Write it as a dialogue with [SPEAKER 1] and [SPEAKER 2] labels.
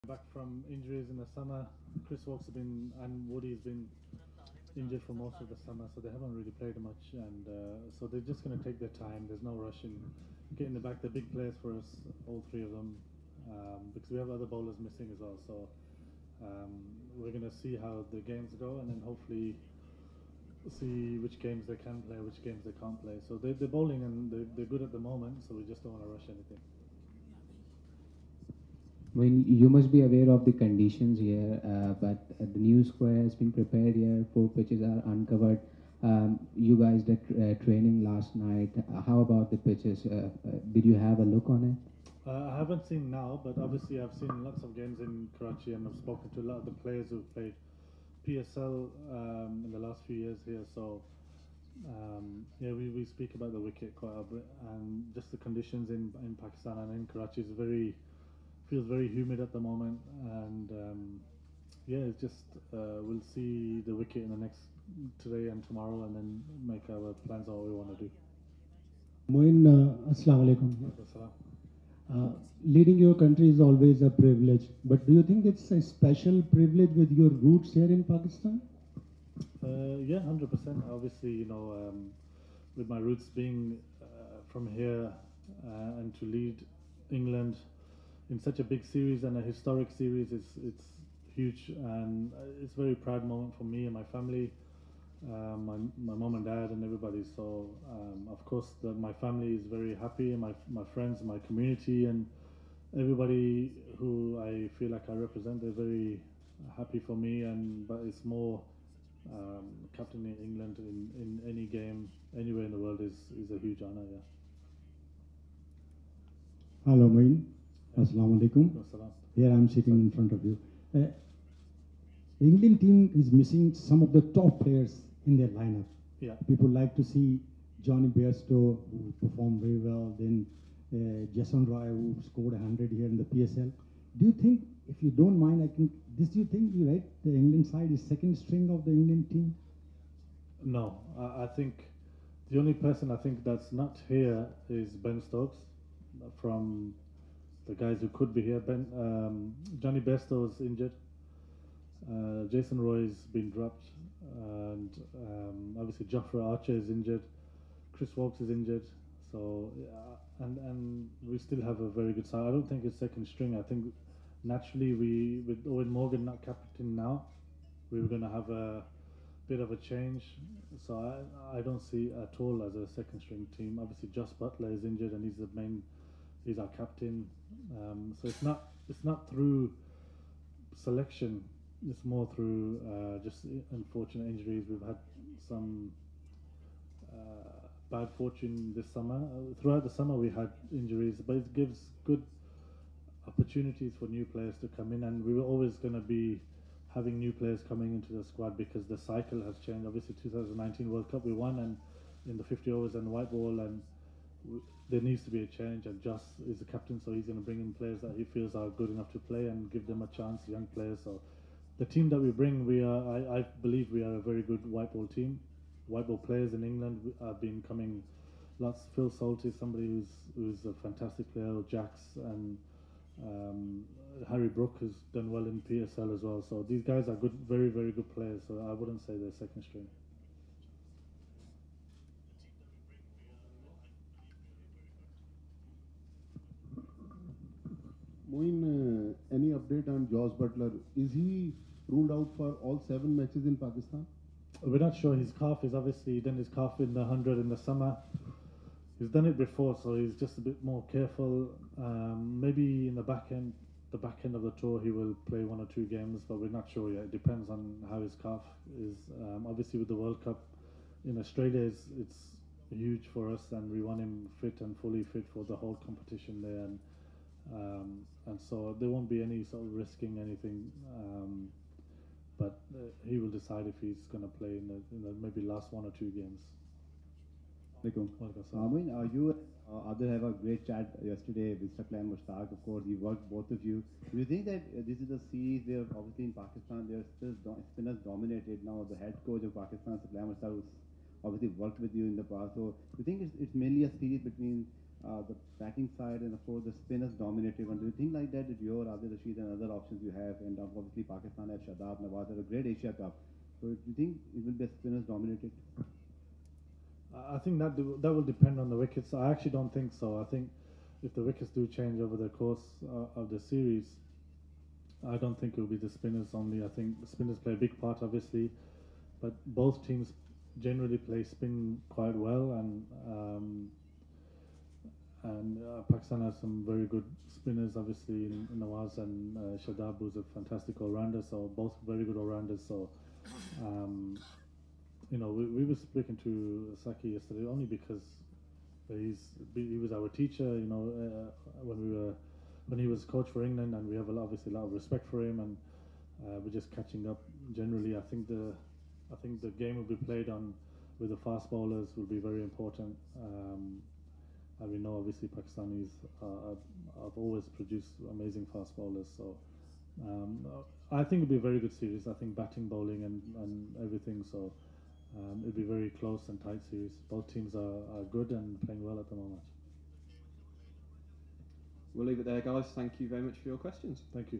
[SPEAKER 1] Back from injuries in the summer. Chris Wokes have been and Woody's been injured for most of the summer, so they haven't really played much, and so they're just going to take their time. There's no rush in getting them back. They're big players for us, all three of them, because we have other bowlers missing as well. So we're going to see how the games go, and then hopefully see which games they can play, which games they can't play. So they're bowling and they're good at the moment, so we just don't want to rush anything.
[SPEAKER 2] When you must be aware of the conditions here, but the new square has been prepared here. 4 pitches are uncovered. You guys did training last night. How about the pitches? Did you have a look on it?
[SPEAKER 1] I haven't seen now, but obviously I've seen lots of games in Karachi, and I've spoken to a lot of the players who've played PSL in the last few years here. So yeah, we speak about the wicket quite a bit, and just the conditions in Pakistan and in Karachi is feels very humid at the moment, and yeah, it's just we'll see the wicket in the next today and tomorrow, and then make our plans on what we want to do.
[SPEAKER 3] Moeen, assalamu alaikum. Leading your country is always a privilege, but do you think it's a special privilege with your roots here in Pakistan?
[SPEAKER 1] Yeah, 100%. Obviously, you know, with my roots being from here and to lead England in such a big series and a historic series, it's huge, and it's a very proud moment for me and my family, my mom and dad and everybody. So of course my family is very happy, and my friends, my community, and everybody who I feel like I represent, they're very happy for me. And but it's more captaining England in any game anywhere in the world is a huge honor. Yeah.
[SPEAKER 3] Hello, Moeen. Assalamu alaikum.
[SPEAKER 1] Assalam.
[SPEAKER 3] Here I'm sitting in front of you. England team is missing some of the top players in their lineup.
[SPEAKER 1] Yeah.
[SPEAKER 3] People like to see Johnny Bairstow, who performed very well, then Jason Roy, who scored 100 here in the PSL. Do you think, if you don't mind, do you think you're right, the England side is second string of the England team?
[SPEAKER 1] No, I think the only person I think that's not here is Ben Stokes, from the guys who could be here. Johnny Bairstow's injured. Jason Roy's been dropped, and obviously Jofra Archer is injured. Chris Wokes is injured. So and we still have a very good side. I don't think it's second string. I think naturally with Owen Morgan not captain now, we were going to have a bit of a change. So I don't see at all as a second string team. Obviously Joss Butler is injured, and he's our captain. So it's not through selection. It's more through just unfortunate injuries. We've had some bad fortune this summer. Throughout the summer we had injuries, but it gives good opportunities for new players to come in, and we were always going to be having new players coming into the squad because the cycle has changed. Obviously 2019 World Cup we won, and in the 50 overs and white ball, and there needs to be a change, and Joss is the captain, so he's going to bring in players that he feels are good enough to play and give them a chance, young players. So the team that we bring, I believe we are a very good white ball team. White ball players in England have been coming lots. Phil Salt is somebody who's a fantastic player, Jacks, and Harry Brook has done well in PSL as well. So these guys are good, very, very good players, so I wouldn't say they're second string.
[SPEAKER 4] Moeen, any update on Joss Butler? Is he ruled out for all 7 matches in Pakistan?
[SPEAKER 1] We're not sure. His calf is obviously done his calf in the 100 in the summer. He's done it before, so he's just a bit more careful. Maybe in the back end of the tour, he will play 1 or 2 games, but we're not sure yet. It depends on how his calf is. Obviously, with the World Cup in Australia, it's huge for us, and we want him fit and fully fit for the whole competition there. And so there won't be any sort of risking anything, but he will decide if he's going to play in the maybe last 1 or 2 games.
[SPEAKER 5] Moeen, you other have a great chat yesterday with Khlaiing Mushtaq. Of course, you worked, both of you. Do you think that this is a series where obviously in Pakistan they're still spinners dominated now? The head coach of Pakistan, Khlaiing Mushtaq, who's obviously worked with you in the past. So do you think it's mainly a series between the batting side, and of course the spinners dominated one. Do you think like that your Adil Rashid and other options you have, and obviously Pakistan has Shadab, Nawaz, have a great Asia Cup. So do you think it will be spinners dominated?
[SPEAKER 1] I think that will depend on the wickets. I actually don't think so. I think if the wickets do change over the course of the series, I don't think it will be the spinners only. I think the spinners play a big part, obviously, but both teams generally play spin quite well, and Pakistan has some very good spinners, obviously, in Nawaz and Shadab, who's a fantastic all-rounder. So both very good all-rounders. So you know, we were speaking to Saki yesterday only because he was our teacher. You know, when he was coach for England, and we have obviously a lot of respect for him, and we're just catching up. Generally, I think the game will be played on with the fast bowlers will be very important. And we know obviously Pakistanis have always produced amazing fast bowlers. So I think it'll be a very good series. I think batting, bowling, and everything. So it'll be very close and tight series. Both teams are good and playing well at the moment.
[SPEAKER 6] We'll leave it there, guys. Thank you very much for your questions.
[SPEAKER 1] Thank you.